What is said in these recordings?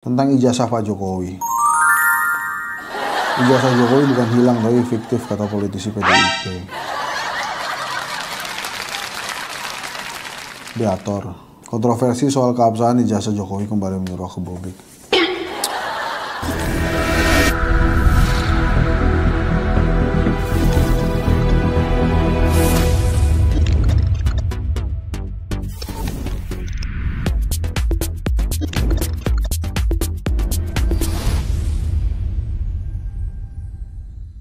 Tentang ijazah Pak Jokowi. Ijazah Jokowi bukan hilang tapi fiktif, kata politisi PDIP. Diator. Kontroversi soal keabsahan ijazah Jokowi kembali menyeruak ke publik.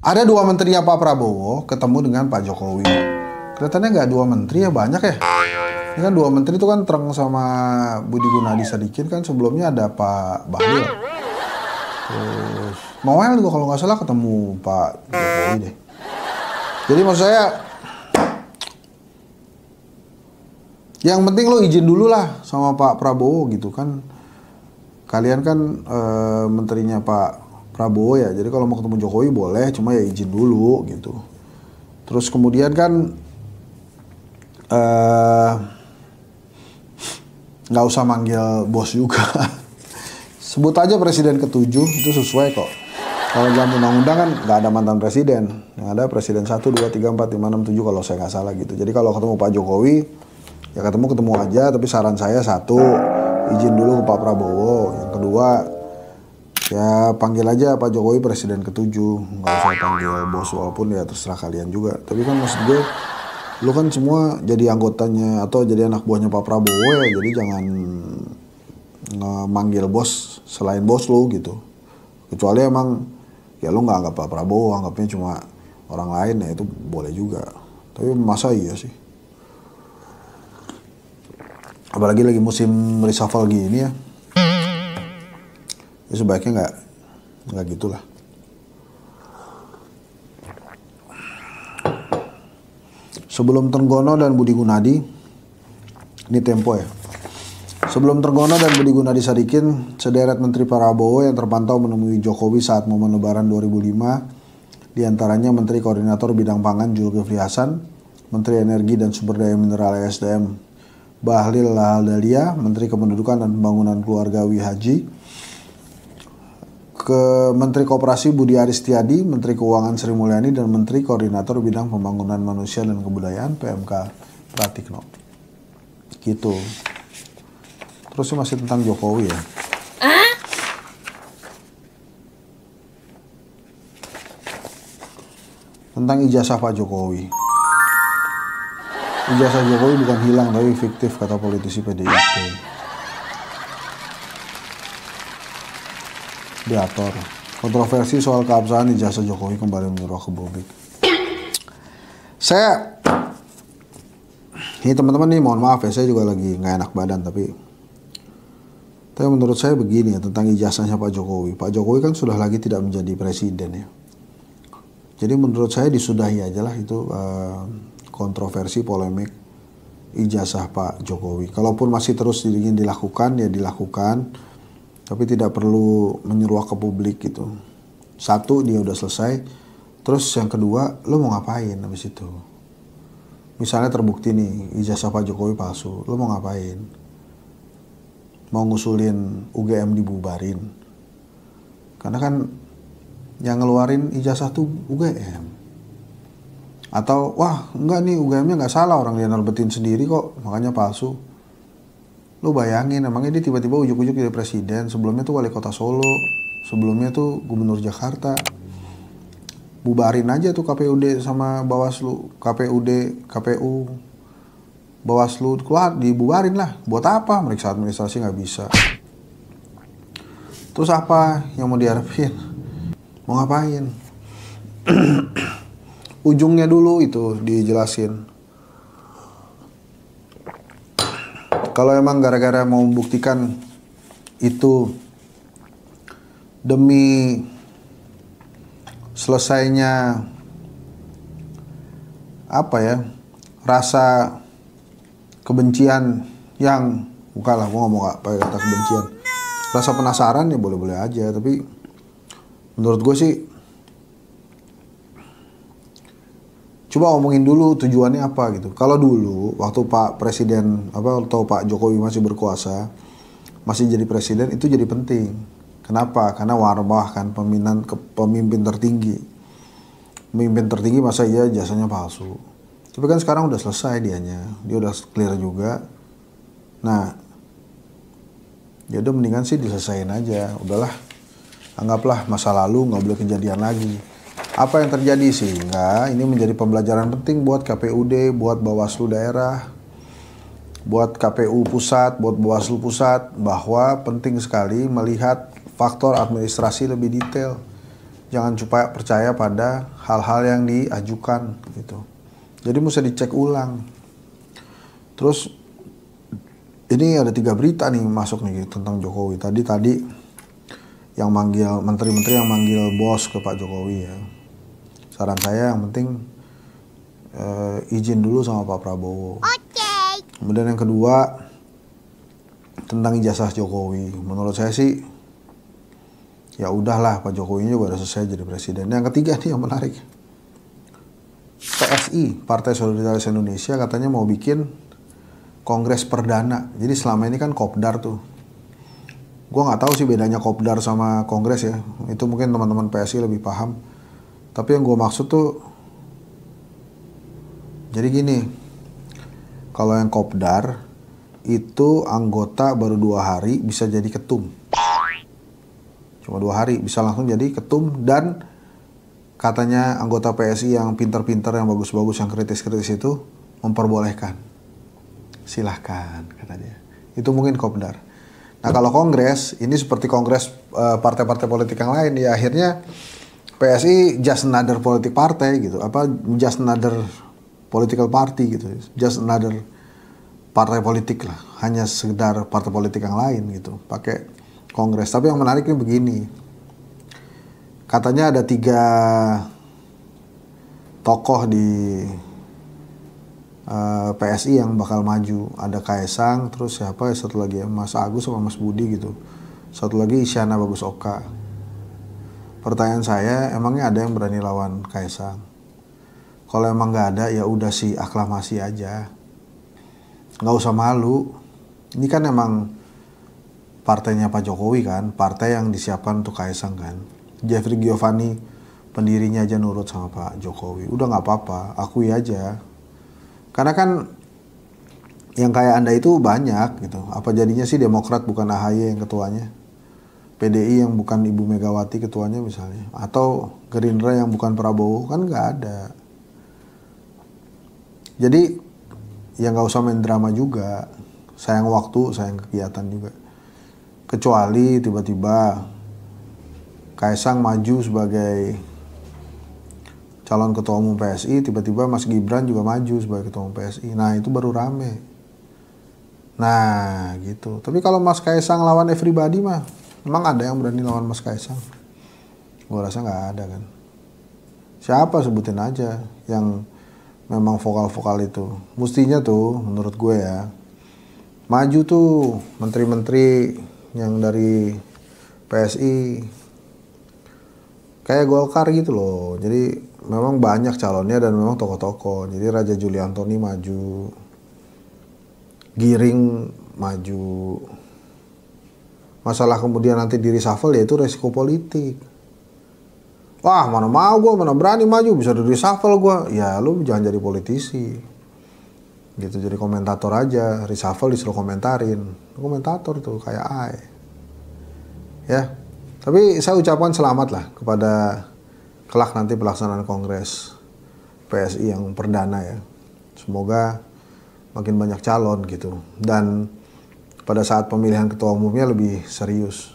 Ada dua menterinya Pak Prabowo ketemu dengan Pak Jokowi. Kelihatannya nggak dua menteri ya, banyak ya. Ini kan dua menteri itu kan Treng sama Budi Gunadi Sadikin, kan sebelumnya ada Pak Bahlil. Terus Noel juga kalau nggak salah ketemu Pak Jokowi deh. Jadi maksud saya, yang penting lo izin dulu lah sama Pak Prabowo gitu kan. Kalian kan menterinya Pak Prabowo ya, jadi kalau mau ketemu Jokowi boleh, cuma ya izin dulu gitu. Terus kemudian kan nggak usah manggil bos juga. Sebut aja presiden ke-7, itu sesuai kok. Kalau dalam undang-undang kan nggak ada mantan presiden, yang ada presiden 1, 2, 3, 4, 5, 6, 7 kalau saya nggak salah gitu. Jadi kalau ketemu Pak Jokowi ya ketemu aja, tapi saran saya satu, izin dulu ke Pak Prabowo. Yang kedua, ya panggil aja Pak Jokowi presiden ke-7, nggak usah panggil bos, walaupun ya terserah kalian juga. Tapi kan maksud gue, lu kan semua jadi anggotanya atau jadi anak buahnya Pak Prabowo ya, jadi jangan manggil bos selain bos lu gitu. Kecuali emang ya lu nggak anggap Pak Prabowo, anggapnya cuma orang lain, ya itu boleh juga. Tapi masa iya sih? Apalagi lagi musim reshuffle gini ya. Ya sebaiknya nggak gitulah. Sebelum Trenggono dan Budi Gunadi, ini Tempo ya. Sebelum Trenggono dan Budi Gunadi Sadikin, sederet Menteri Prabowo yang terpantau menemui Jokowi saat momen Lebaran 2005, diantaranya Menteri Koordinator Bidang Pangan Zulkifli Hasan, Menteri Energi dan Sumber Daya Mineral (ESDM) Bahlil Lahadalia, Menteri Kependudukan dan Pembangunan Keluarga Wihaji, ke Menteri Koperasi Budi Aristiadi, Menteri Keuangan Sri Mulyani, dan Menteri Koordinator Bidang Pembangunan Manusia dan Kebudayaan PMK Pratikno. Gitu. Terus masih tentang Jokowi ya. Tentang ijazah Pak Jokowi. Ijazah Jokowi bukan hilang tapi fiktif, kata politisi PDIP. Diator. Kontroversi soal keabsahan ijazah Jokowi kembali menyeruak ke publik. Ini teman-teman nih, mohon maaf ya, saya juga lagi nggak enak badan, tapi menurut saya begini ya tentang ijazahnya Pak Jokowi. Pak Jokowi kan sudah lagi tidak menjadi presiden ya. Jadi menurut saya disudahi aja lah itu kontroversi polemik ijazah Pak Jokowi. Kalaupun masih terus ingin dilakukan ya dilakukan. Tapi tidak perlu menyeruak ke publik gitu. Satu, dia udah selesai. Terus yang kedua, lo mau ngapain habis itu? Misalnya terbukti nih, ijazah Pak Jokowi palsu. Lo mau ngapain? Mau ngusulin UGM dibubarin? Karena kan yang ngeluarin ijazah tuh UGM. Atau, wah enggak nih UGM-nya nggak salah, orang dia nerbetin sendiri kok, makanya palsu. Lu bayangin, emangnya dia tiba-tiba ujuk-ujuk jadi presiden, sebelumnya tuh wali kota Solo, sebelumnya tuh gubernur Jakarta. Bubarin aja tuh KPUD sama Bawaslu, KPU, Bawaslu, keluar, dibubarin lah. Buat apa? Meriksa administrasi nggak bisa. Terus apa yang mau diharapin? Mau ngapain? Ujungnya dulu itu dijelasin. Kalau emang gara-gara mau membuktikan itu demi selesainya apa ya, rasa kebencian yang bukanlah, gue ngomong gak pakai kata kebencian, rasa penasaran ya boleh-boleh aja. Tapi menurut gue sih coba omongin dulu tujuannya apa gitu. Kalau dulu waktu Pak Presiden atau Pak Jokowi masih berkuasa, masih jadi presiden itu jadi penting. Kenapa? Karena warbah kan, pemimpin tertinggi. Pemimpin tertinggi masa iya jasanya palsu. Tapi kan sekarang udah selesai dianya, dia udah clear juga. Nah, ya udah mendingan sih diselesain aja. Udahlah, anggaplah masa lalu nggak boleh kejadian lagi. Apa yang terjadi sehingga ini menjadi pembelajaran penting buat KPUD, buat Bawaslu daerah, buat KPU pusat, buat Bawaslu pusat, bahwa penting sekali melihat faktor administrasi lebih detail. Jangan cuma percaya pada hal-hal yang diajukan gitu. Jadi mesti dicek ulang. Terus ini ada 3 berita nih masuk nih tentang Jokowi. Tadi yang manggil menteri-menteri yang manggil bos ke Pak Jokowi ya. Saran saya yang penting izin dulu sama Pak Prabowo. Kemudian yang kedua tentang ijazah Jokowi. Menurut saya sih ya udahlah, Pak Jokowi juga udah selesai jadi presiden. Yang ketiga nih yang menarik. PSI, Partai Solidaritas Indonesia, katanya mau bikin kongres perdana. Jadi selama ini kan kopdar tuh. Gua nggak tahu sih bedanya kopdar sama kongres ya. Itu mungkin teman-teman PSI lebih paham. Tapi yang gue maksud tuh, jadi gini. Kalau yang kopdar itu anggota baru 2 hari bisa jadi ketum. Cuma 2 hari bisa langsung jadi ketum, dan katanya anggota PSI yang pintar-pintar, yang bagus-bagus, yang kritis-kritis itu memperbolehkan. Silahkan, kata dia. Itu mungkin kopdar. Nah kalau kongres, ini seperti kongres partai-partai politik yang lain, ya akhirnya PSI just another politik partai gitu, just another political party gitu, just another partai politik lah, hanya sekedar partai politik yang lain gitu, pakai kongres. Tapi yang menarik ini begini, katanya ada 3 tokoh di PSI yang bakal maju. Ada Kaesang, terus siapa ya satu lagi ya, Mas Agus sama Mas Budi gitu, satu lagi Isyana Bagus Oka. Pertanyaan saya, emangnya ada yang berani lawan Kaesang? Kalau emang nggak ada, ya udah sih aklamasi aja. Nggak usah malu. Ini kan emang partainya Pak Jokowi kan, partai yang disiapkan untuk Kaesang kan. Jeffrey Giovanni, pendirinya aja nurut sama Pak Jokowi. Udah nggak apa-apa, akui aja. Karena kan yang kayak Anda itu banyak gitu. Apa jadinya sih Demokrat bukan AHY yang ketuanya? PDI yang bukan Ibu Megawati ketuanya misalnya, atau Gerindra yang bukan Prabowo, kan nggak ada. Jadi ya nggak usah main drama juga, sayang waktu, sayang kegiatan juga. Kecuali tiba-tiba Kaesang maju sebagai calon ketua umum PSI, tiba-tiba Mas Gibran juga maju sebagai ketua umum PSI, nah itu baru rame. Nah gitu. Tapi kalau Mas Kaesang lawan everybody mah, emang ada yang berani lawan Mas Kaesang? Gue rasa nggak ada kan. Siapa sebutin aja yang memang vokal-vokal itu. Mestinya tuh menurut gue ya, maju tuh menteri-menteri yang dari PSI. Kayak Golkar gitu loh. Jadi memang banyak calonnya dan memang tokoh-tokoh. Jadi Raja Juli Antoni maju, Giring maju. Masalah kemudian nanti di reshuffle, ya itu resiko politik. Wah mana mau gue, mana berani maju, bisa di reshuffle gue. Ya lu jangan jadi politisi gitu, jadi komentator aja. Reshuffle disuruh komentarin, komentator tuh kayak ay. Ya, tapi saya ucapkan selamat lah kepada kelak nanti pelaksanaan kongres PSI yang perdana ya. Semoga makin banyak calon gitu, dan pada saat pemilihan ketua umumnya lebih serius.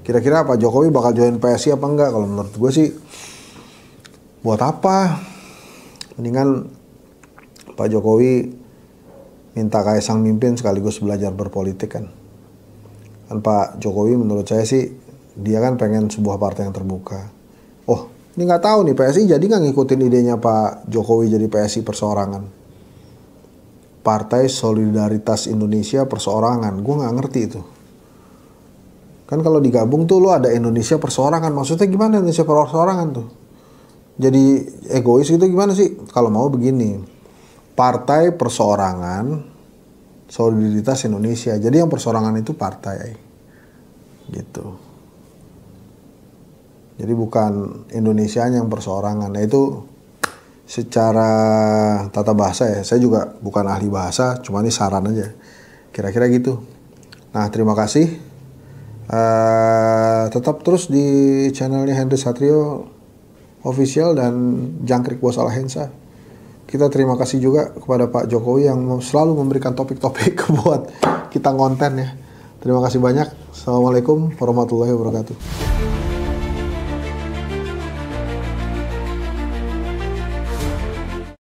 Kira-kira Pak Jokowi bakal join PSI apa enggak? Kalau menurut gue sih, buat apa? Mendingan Pak Jokowi minta Kaesang mimpin sekaligus belajar berpolitik kan. Kan Pak Jokowi menurut saya sih, dia kan pengen sebuah partai yang terbuka. Oh, ini nggak tahu nih PSI jadi nggak ngikutin idenya Pak Jokowi jadi PSI perseorangan. Partai Solidaritas Indonesia Perseorangan, gue nggak ngerti itu. Kan kalau digabung tuh lo ada Indonesia Perseorangan, maksudnya gimana Indonesia Perseorangan tuh? Jadi egois gitu gimana sih? Kalau mau begini, partai perseorangan soliditas Indonesia. Jadi yang persorangan itu partai, gitu. Jadi bukan Indonesianya yang perseorangan. Nah itu secara tata bahasa ya, saya juga bukan ahli bahasa, cuma ini saran aja. Kira-kira gitu. Nah terima kasih. Tetap terus di channelnya Henry Satrio Official dan Jangkrik Bos Alhensa. Kita terima kasih juga kepada Pak Jokowi yang selalu memberikan topik-topik buat kita konten ya. Terima kasih banyak. Assalamualaikum warahmatullahi wabarakatuh.